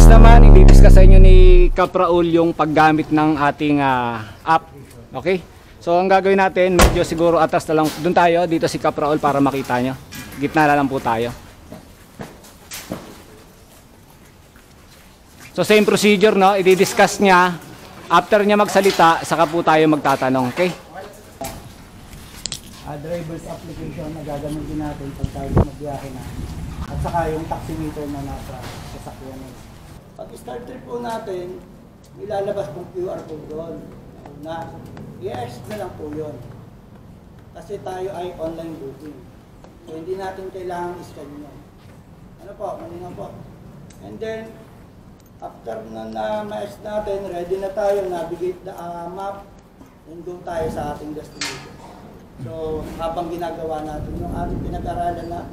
next naman, i-discuss sa inyo ni Cap Raul yung paggamit ng ating app. Okay? So ang gagawin natin, medyo siguro atas na lang doon tayo, dito si Cap Raul para makita nyo. Gitna na lang po tayo. So same procedure, no? I-discuss niya. After niya magsalita, saka po tayo magtatanong. Okay? Driver's application na gagamitin natin pag tayo magbiyahe na. At saka yung taximeter na nasa sasakyan na. Pag start trip po natin, ilalabas pong QR code doon. Na, i-exit na lang po yun. Kasi tayo ay online booking. So hindi natin kailangan i-scan yun. Ano po, malinaw po. And then, after na ma-exit natin, ready na tayo, navigate the map, and doon tayo sa ating destination. So, habang ginagawa natin yung ating pinag-aralan na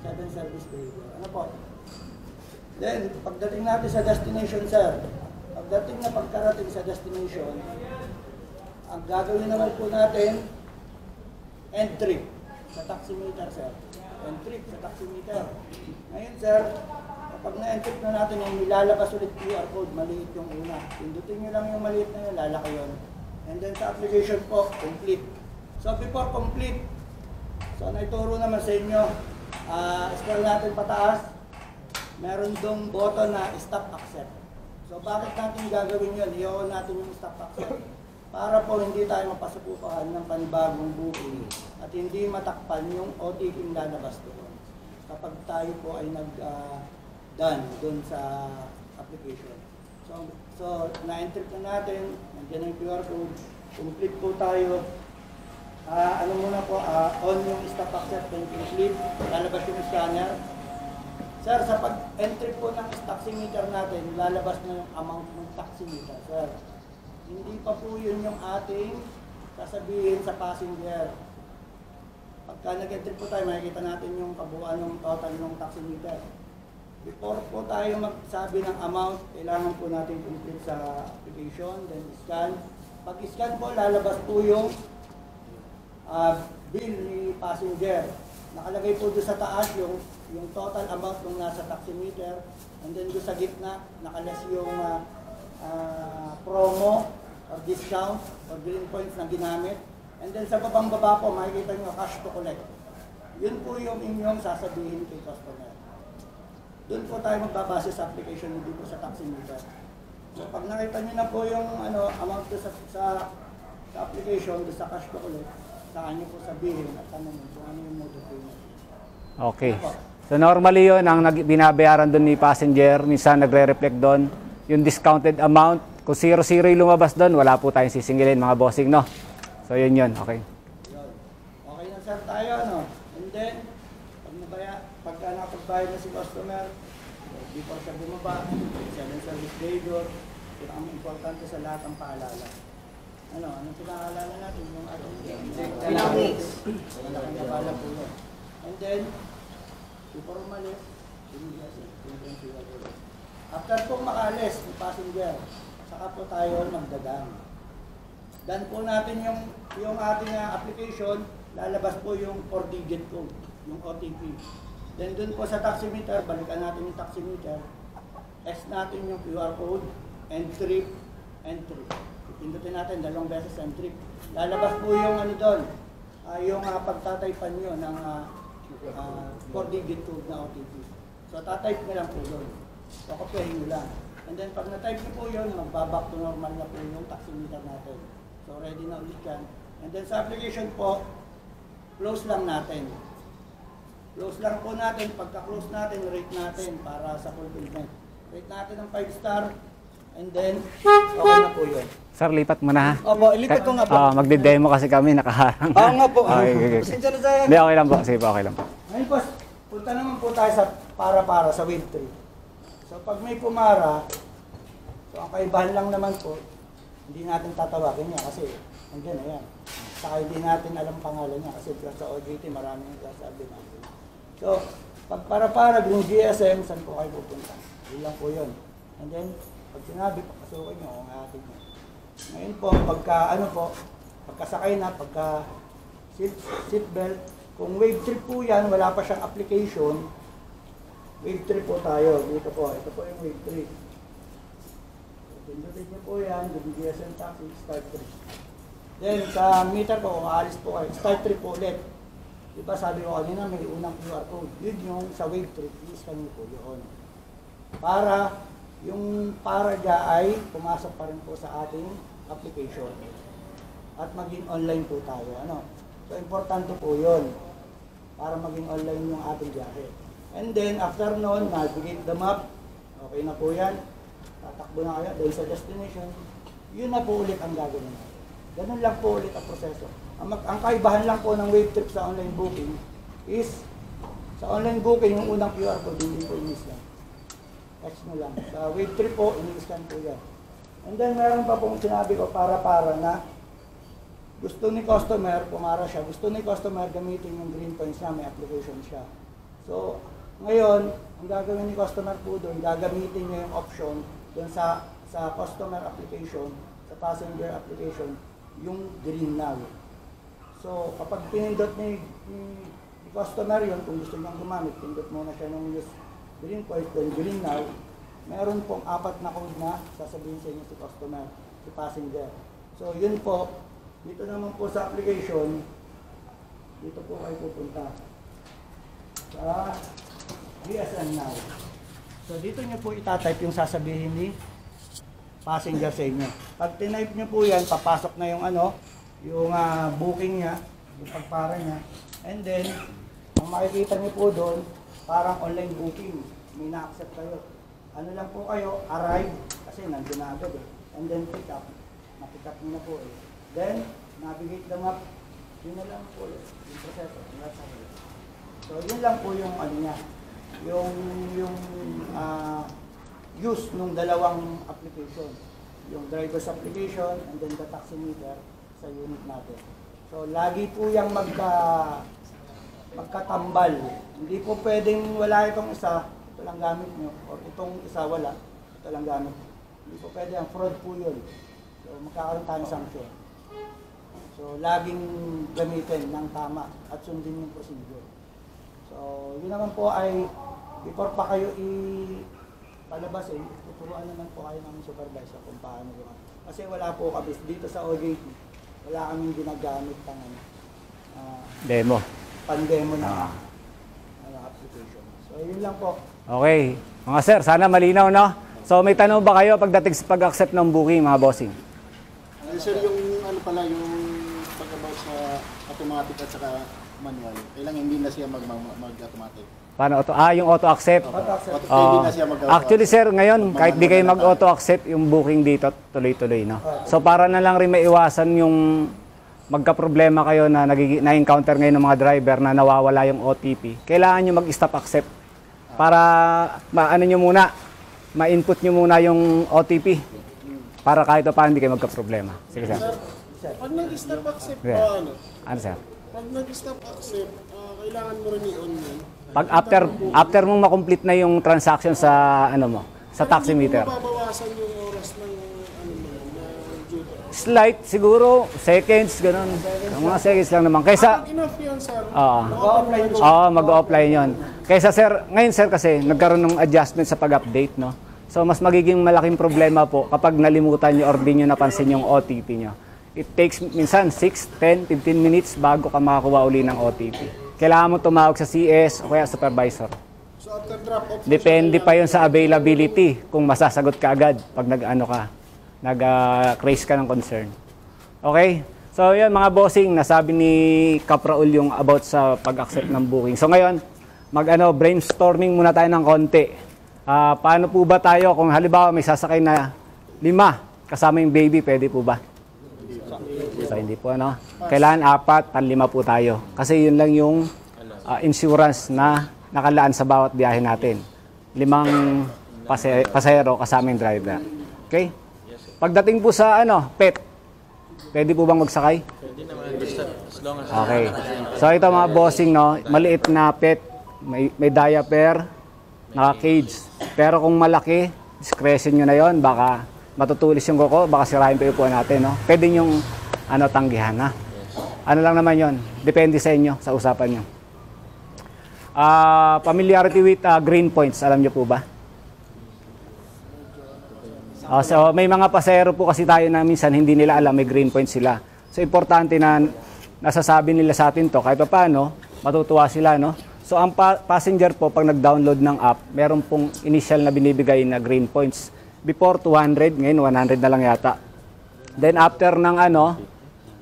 7 service behavior. Ano po? Then, pagdating natin sa destination, sir, pagkarating sa destination, ang gagawin naman po natin, end trip sa taximeter, sir. End trip sa taximeter. Ngayon, sir, kapag na-end trip na natin yung nilalabas ulit QR code, maliit yung una. Pindutin nyo lang yung maliit na yun, lalaki yun. And then sa application po, complete. So before complete, so naituro naman sa inyo, scroll natin pataas, meron dong button na stop accept. So bakit natin gagawin yun? I-on natin yung stop accept para po hindi tayo mapasupukan ng panibagong booking at hindi matakpan yung OTP lalabas doon kapag tayo po ay nag-done doon sa application. So na-enter na natin, nandiyan ang QR code, complete po tayo. Ano muna po, on yung stop accept and complete, lalabas yung scanner. Sir, sa pag-entry po ng taximeter natin, lalabas na yung amount ng taximeter, sir. Hindi pa po yun yung ating sasabihin sa passenger. Pagka nag-entry po tayo, makikita natin yung kabuuan ng total ng taximeter. Before po tayo magsabi ng amount, kailangan po natin complete sa application, then scan. Pag-scan po, lalabas po yung bill ni passenger. Nakalagay po doon sa taas yung total amount ng nasa taximeter, and then doon sa gitna nakalas yung promo or discount or green points na ginamit, and then sa baba po makikita nyo cash to collect. Yun po yung inyong sasabihin kay customer. Doon po tayo magbabase sa application hindi po sa taximeter. So pag nakita nyo na po yung amount doon sa application, doon sa cash to collect, saan nyo po sabihin at tanongin kung ano yung mode of payment. Okay. So normally yun, ang binabayaran doon ni passenger, minsan nagre-reflect doon, yung discounted amount. Kung 0-0 yung lumabas doon, wala po tayong sisingilin mga bossing, no? So yun, okay. Okay na sir tayo, no? And then, pagka nakapagbayad na si customer, before siya bumaba, 7 service behavior, yun ang importante sa lahat ang paalala. Anong pinaalala natin? Yung ating dynamics. Malaking nabala po yun. And then, before umalis, after pong makalis ng passenger, saka po tayo magdadaan. Dan po natin yung ating application, lalabas po yung 4-digit code, yung OTP. Then dun po sa taximeter, balikan natin yung taximeter, X natin yung QR code, and trip, and trip. Pindutin natin 2 beses and trip. Lalabas po yung doon, yung pagtataypan nyo ng 4-digit code na OTP. So tatype nyo lang po doon. So kopyahin nyo lang. And then pag na-type nyo po yun, magbaback to normal na po yung taximeter natin. So ready na ulit yan. And then sa application po, close lang natin. Close lang po natin. Pagka-close natin, rate natin para sa fulfillment. Rate natin ng 5-star. And then, okay na po yun. Sir, lipat mo na ha. Opo, ilipat ko nga po. Magde-demo kasi kami, nakaharang. Oo nga po. Okay. Pasensya na sa'yo. Hindi, okay lang po. Sige po, okay lang po. Ngayon po, punta naman po tayo sa para sa wave 3. So pag may pumara, so ang kaibahan lang naman po, hindi natin tatawagin niya kasi nandiyan na yan. Saka hindi natin alam pangalan niya kasi sa OJT maraming sasabi natin. So, pag para yung GSM, saan po kayo pupunta? Yun lang po yun. And then, pag sinabi, papasukin nyo kung atin nyo. Ngayon po, pagkasakay na, pagka seatbelt, kung wave trip po yan, wala pa siyang application, wave trip po tayo. Dito po, ito po yung wave trip. Pindutin niyo po yan, GSM taxi, start trip. Then sa meter ko, kung aalis po kayo, start trip po ulit. Diba sabi ko kanina, may unang QR code. Yun yung sa wave trip, i-scan niyo po yun. Para yung para dya ay pumasok pa rin po sa ating application. At maging online po tayo. Ano? So importante po yun. Para maging online yung ating biyahe. And then after nun, navigate the map. Okay na po yan. Tatakbo na kayo dahil sa destination. Yun na po ulit ang gagawin natin. Ganun lang po ulit ang proseso. Ang kaibahan lang po ng wave trip sa online booking is sa online booking, yung unang QR code, hindi po in-scan. Text mo lang. Sa wave trip po, in-scan po yan. And then meron pa pong sinabi ko para na gusto ni customer, pumara siya, gusto ni customer gamitin yung green points na may application siya. So, ngayon, ang gagawin ni customer po doon, gagamitin niya yung option doon sa customer application, sa passenger application, yung green now. So, kapag pinindot ni customer yun, kung gusto niyang gumamit, pindot muna siya ng use green point, then green now, meron pong 4 na code na sasabihin sa inyo si customer, si passenger. So, yun po, dito naman po sa application, dito po kayo pupunta sa GSM Now. So, dito nyo po itatype yung sasabihin ni passenger sa inyo. Pag tinype nyo po yan, papasok na yung yung booking niya, yung pagpara niya. And then, ang makikita nyo po doon, parang online booking. May na-accept kayo. Ano lang po kayo, arrive, kasi nandun na agad eh. And then pick up. Na-pick up nyo na po eh. Then, navigate the map. Yun na lang po ulit. Yung proseso. So, yun lang po yung niya. Yung use ng dalawang application. Yung driver's application and then the taximeter sa unit natin. So, lagi po yung magkatambal. Hindi po pwedeng wala itong isa, ito lang gamit nyo. Or itong isa wala, ito lang gamit. Hindi po pwede, ang fraud po yun. So, magkakaroon tayo ng sanction. So, laging gamitin ng tama at sundin yung procedure. So, yun naman po ay, before pa kayo palabas tuturuan naman po kayo ng supervisor kung paano yun. Kasi wala po kami dito sa OJT, wala kaming ginagamit ng demo. Pandemo na application. So, yun lang po. Okay. Mga sir, sana malinaw, no? So, may tanong ba kayo pagdating sa pag-accept ng booking, mga bossing? Sir, yung yung pag-about sa automatic at saka manual, kailangan hindi na siya mag-automatic. Paano yung auto-accept? Hindi na siya Actually, sir, ngayon, kahit di kayo mag-auto-accept, yung booking dito, tuloy-tuloy, no? So, para na lang rin maiwasan yung magka-problema kayo na na-encounter ngayon ng mga driver na nawawala yung OTP, kailangan nyo mag-stop accept para ma-input nyo muna yung OTP para kahit pa hindi kayo magka-problema. Sige, sir. Pag nag-stop accept, Ano, sir? Pag nag-stop accept, kailangan mo rin i-on yun. Pag after mong makomplete na yung transaction sa sa taximeter. Hindi mo mababawasan yung oras ng due. Slight siguro, seconds ganun. Mga seconds lang naman. Kaysa Enough yun, sir. mag-offline 'yon. Kaysa sir, ngayon sir kasi nagkaroon ng adjustment sa pag-update, no. So mas magiging malaking problema po kapag nalimutan niyo or di niyo napansin yung OTP niyo. It takes minsan 6, 10, 15 minutes bago ka makakuha uli ng OTP. Kailangan mo tumawag sa CS o kaya supervisor. So after drop-off, Depende pa yun sa availability kung masasagot ka agad pag nag-raise ka ng concern. Okay? So yun mga bossing, nasabi ni Kapraul yung about sa pag-accept ng booking. So ngayon, brainstorming muna tayo ng konti. Paano po ba tayo kung halimbawa may sasakay na 5 kasama yung baby, pwede po ba? So, hindi po, Kailangan 4, panlima po tayo. Kasi yun lang yung insurance na nakalaan sa bawat biyahe natin. 5 pasahero kasama yung driver. Okay? Pagdating po sa pet, pwede po bang magsakay? Pwede naman, as long as... Okay. So ito mga bossing, maliit na pet, may diaper, naka-cage. Pero kung malaki, discretion nyo na yon, baka matutulis yung kuko, baka sirahin pa yung upuan natin, Pwede yung tanggihan, ha? Ano lang naman yon, depende sa inyo, sa usapan nyo. Familiarity with green points, alam nyo po ba? So may mga pasahero po kasi tayo na minsan hindi nila alam may green point sila. So importante na nasasabi nila sa atin to kahit paano matutuwa sila, no? So ang passenger po pag nag-download ng app, meron pong initial na binibigay na green points. Before 200, ngayon 100 na lang yata. Then after ng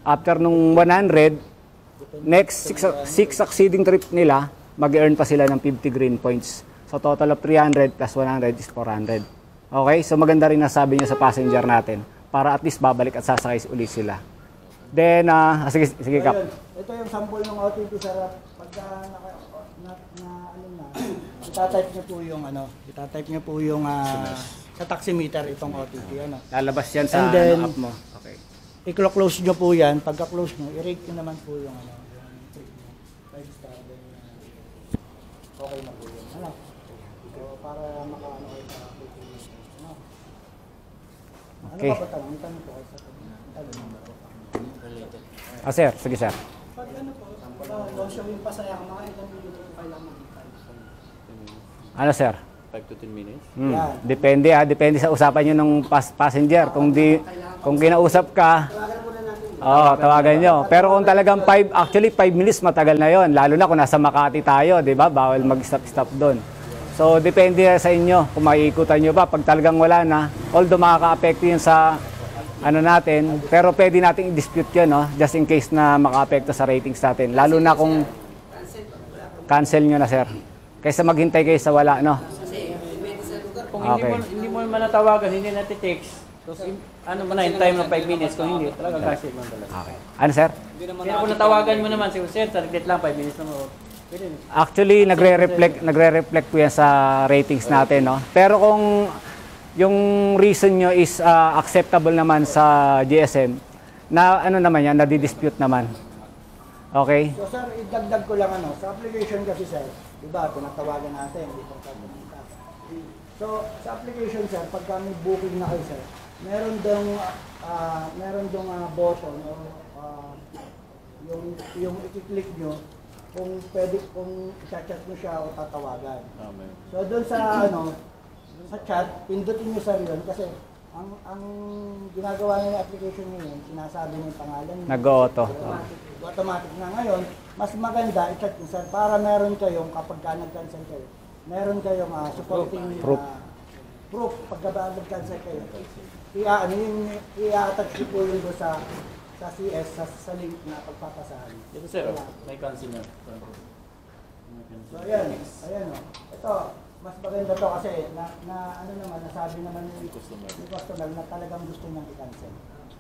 after nung 100, next 6 succeeding trip nila, mag-earn pa sila ng 50 green points. So total of 300 plus 100 is 400. Okay? So maganda rin nasabi niyo sa passenger natin para at least babalik at sasakay ulit sila. Then, sige Kap. Ito yung sample ng OTP sir. Pagka itatype niyo po yung sa taximeter itong OTP. Lalabas yan sa And then, app mo. Okay. I-close nyo po yan. Pagka-close nyo, i-rate nyo naman po yung trip nyo. 5 star. Then, okay na po yun. So, para makaano kayo sa Okay. Ano pa ba tanong? Ang tanong po kayo sa Sir, sige sir. Pag long show yung pasaya, mga ilang minuto po kailangan mag-ipay. Ano sir? 5 to 10 minutes. Depende depende sa usapan niyo ng passenger. Kung kinausap ka, tawagan nyo. Pero kung talagang 5 minutes matagal na 'yon, lalo na kung nasa Makati tayo, 'di ba? Bawal mag-stop doon. So depende sa inyo kung maiikutan nyo ba. Pag talagang wala na, although makaka-apekto 'yun sa natin, pero pwede nating i-dispute 'yun, no? Just in case na maka-apekto sa ratings natin. Lalo na kung cancel nyo na, sir. Kaysa maghintay kayo sa wala, no? Kung Okay. hindi mo man natawagan, hindi natin-text. Tapos ano man na, in time ng 5 minutes. Kung hindi, talaga cancel man talaga. Okay. Ano, sir? Pero kung natawagan mo naman, sir, target lang 5 minutes naman. Pwede na. Actually, nagre-reflect po yan sa ratings natin, no? Pero kung yung reason nyo is acceptable naman sa GSM, na ano naman yan, nadidispute naman. Okay? So sir, idagdag ko lang sa application kasi sir, diba, tinatawagan natin, hindi pang kapunta. So, sa application sir, pagka may booking na kayo sir, meron dong button o yung i-click nyo kung pwede, kung i-chat mo siya o tatawagan. Amen. So, doon sa sa chat, pindutin nyo sir yun kasi ang ginagawa ng application nyo yun, sinasabi ng pangalan nyo. Nag-auto. Automatic na ngayon, mas maganda i-chat nyo sir para meron kayong, kapag nag-cancel kayo, meron kayong supporting proof pagka nag-cancel kayo. I-attach nyo po yun doon sa CS, sa link na pagpapasahan. Ito sir, may cancel na. So ayan ito, mas maganda to kasi nasabi naman ni customer na talagang gusto niyang i-cancel.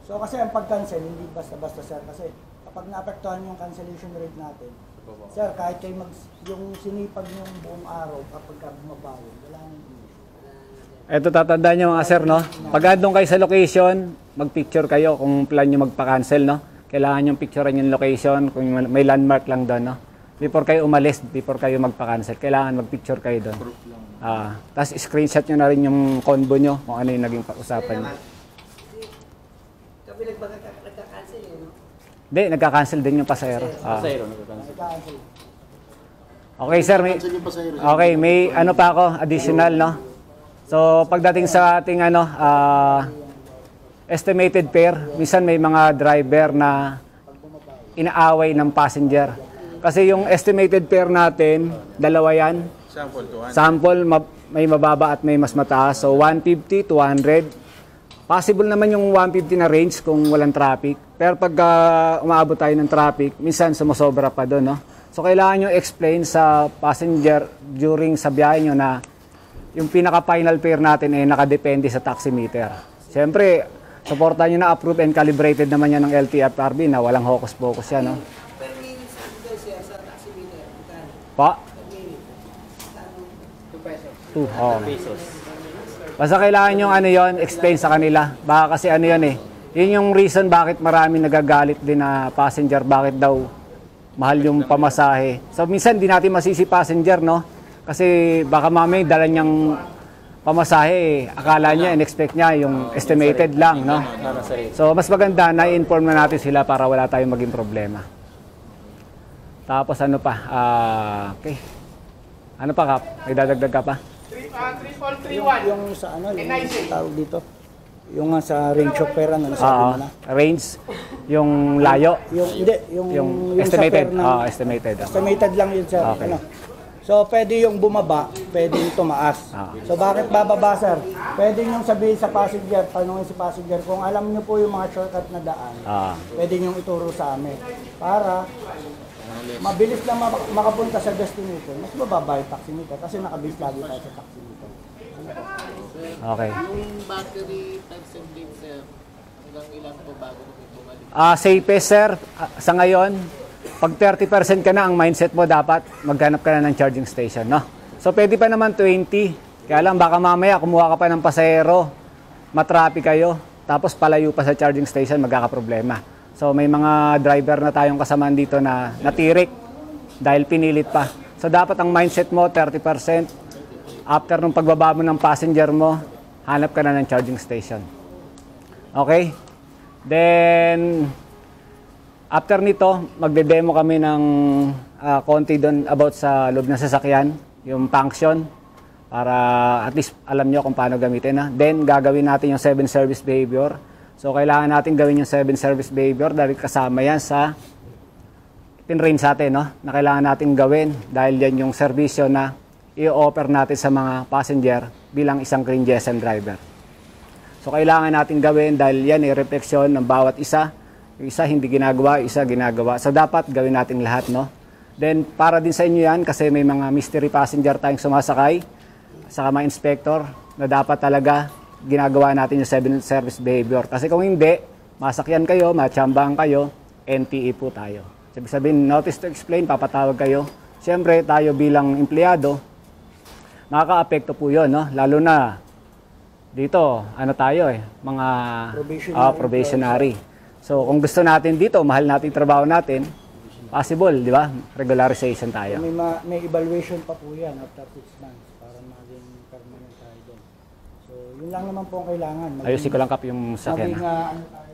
So kasi ang pag-cancel, hindi basta-basta sir, kasi kapag naapektuhan yung cancellation rate natin, sir, kahit kayo yung sinipag yung buong araw kapag bumabawi, wala nang Ito tatandaan nyo mga sir, no? Pag andun kayo sa location, mag-picture kayo kung plan nyo magpa-cancel, no? Kailangan yung picturean yung location, kung may landmark lang doon, no? Before kayo umalis, before kayo magpa-cancel, kailangan mag-picture kayo doon. Tapos screenshot nyo na rin yung convo nyo kung ano yung naging usapan nyo. Kami nagka-cancel no? Hindi, nagka-cancel din yung pasahero. Pasahero, nagka-cancel. Okay sir, may ano pa ako, additional, no? So pagdating sa ating estimated fare, minsan may mga driver na inaaway ng passenger. Kasi yung estimated fare natin, dalawa yan. Sample, may mababa at may mas mataas. So 150, 200. Possible naman yung 150 na range kung walang traffic. Pero pag umaabot tayo ng traffic, minsan sumusobra pa doon, no? So kailangan nyo explain sa passenger during sa biyahe nyo na yung pinaka-final fare natin ay nakadepende sa taximeter. Siyempre, supportan nyo na approved and calibrated naman yan ng LTFRB na walang hocus-pocus yan, no? Per minute sa taximeter, Pa? 2 pesos. Basta kailangan yung explain sa kanila. Baka kasi yun Yun yung reason bakit marami nagagalit din na passenger, bakit daw mahal yung pamasahe. So minsan di natin masisi passenger, no? Kasi baka mamay dala niyang pamasahe, akala niya, in-expect niya yung estimated lang, no? So mas maganda na i-inform na natin sila para wala tayong maging problema. Tapos ano pa? Okay. Ano pa, Kap? May dadagdag ka pa? 3431. Yung sa yung tawag dito, Yung nga sa range of fare, ano, nasabi mo na? Range, yung layo. Yung estimated. sa fare ng- Estimated. Estimated lang yun sir. Okay. Ano? So, pwede yung bumaba, pwede yung tumaas. So, bakit bababa, sir? Pwede yung sabihin sa passenger, tanungin si passenger, kung alam nyo po yung mga shortcut na daan, pwede nyo ituro sa amin. Para mabilis lang makapunta sa destination, mas mababa yung taximeter kasi nakabase lagi tayo sa taximeter. Okay. Yung battery types and blades, sir, hanggang ilan po bago kami bumalik? Safest, sir, sa ngayon, pag 30% ka na, ang mindset mo dapat maghanap ka na ng charging station, no? So, pwede pa naman 20. Kaya lang, baka mamaya kumuha ka pa ng pasahero, matraffic kayo, tapos palayo pa sa charging station, magkakaproblema. So, may mga driver na tayong kasamaan dito na natirik dahil pinilit pa. So, dapat ang mindset mo, 30%. After nung pagbaba mo ng passenger mo, hanap ka na ng charging station. Okay? Then, after nito, magde-demo kami ng konti doon about sa loob ng sasakyan, yung function, para at least alam nyo kung paano gamitin. Then, gagawin natin yung 7 service behavior. So, kailangan natin gawin yung 7 service behavior dahil kasama yan sa pinrain sa atin, no? Na kailangan natin gawin dahil yan yung serbisyo na i-offer natin sa mga passenger bilang isang Green GSM driver. So, kailangan natin gawin dahil yan refleksyon ng bawat isa. Yung isa hindi ginagawa, yung isa ginagawa. So, dapat gawin natin lahat, no? Then, para din sa inyo yan, kasi may mga mystery passenger tayong sumasakay, saka mga inspector, na dapat talaga ginagawa natin yung 7 service behavior. Kasi kung hindi, masakyan kayo, matsambahan kayo, NTE po tayo. Sabi sabihin, notice to explain, papatawag kayo. Siyempre, tayo bilang empleyado, makaka-apekto po yun, no? Lalo na, dito, ano tayo mga probationary. So, kung gusto natin dito, mahal natin yung trabaho natin, possible, di ba? Regularization tayo. May evaluation pa po yan after 6 months para maging permanent tayo doon. So, yun lang naman po ang kailangan. Ayusin ko lang kap yung sakyan. Maging, ano tayo,